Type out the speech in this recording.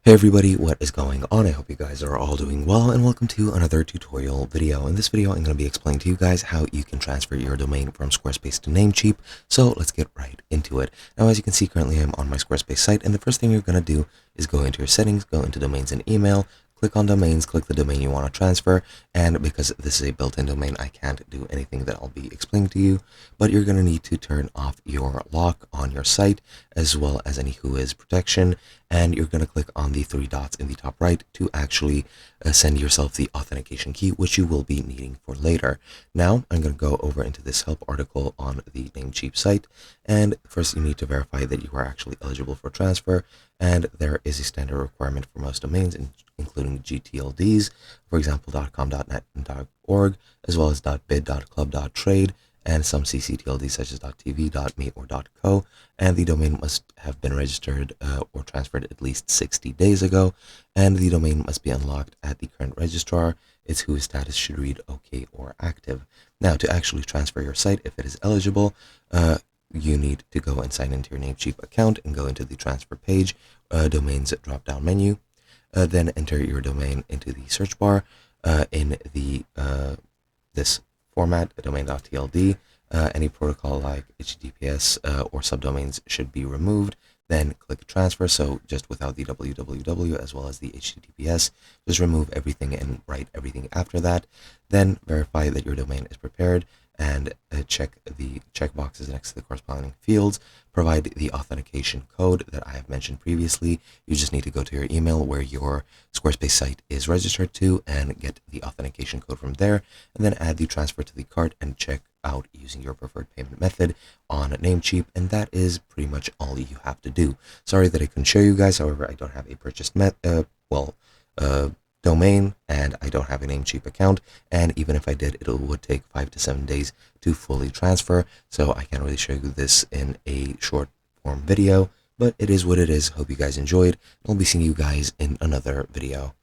Hey everybody, what is going on? I hope you guys are all doing well, and welcome to another tutorial video. In this video, I'm going to be explaining to you guys how you can transfer your domain from Squarespace to Namecheap. So let's get right into it. Now, as you can see, currently I'm on my Squarespace site, and the first thing you're going to do is go into your settings, go into domains and email, click on domains, click the domain you want to transfer, and because this is a built-in domain, I can't do anything that I'll be explaining to you, but you're going to need to turn off your lock on your site, as well as any whois protection, and you're going to click on the three dots in the top right to actually send yourself the authentication key, which you will be needing for later. Now, I'm going to go over into this help article on the Namecheap site, and first you need to verify that you are actually eligible for transfer, and there is a standard requirement for most domains, including GTLDs, for example, .com, .net, and .org, as well as .bid, .club, .trade, and some ccTLDs such as .tv, .me, or .co, and the domain must have been registered or transferred at least 60 days ago, and the domain must be unlocked at the current registrar. Its whois status should read OK or active. Now, to actually transfer your site, if it is eligible, you need to go and sign into your Namecheap account and go into the transfer page, domains drop-down menu, then enter your domain into the search bar in the this format, domain.tld. Any protocol like HTTPS or subdomains should be removed. Then click transfer, so just without the www as well as the HTTPS, just remove everything and write everything after that. Then verify that your domain is prepared and check the checkboxes next to the corresponding fields. Provide the authentication code that I have mentioned previously. You just need to go to your email where your Squarespace site is registered to and get the authentication code from there, and then add the transfer to the cart and check out using your preferred payment method on Namecheap, and that is pretty much all you have to do. Sorry that I couldn't show you guys, however, I don't have a purchased domain, and I don't have a Namecheap account, and even if I did, it would take 5 to 7 days to fully transfer, so I can't really show you this in a short form video, but it is what it is. Hope you guys enjoyed. I'll be seeing you guys in another video.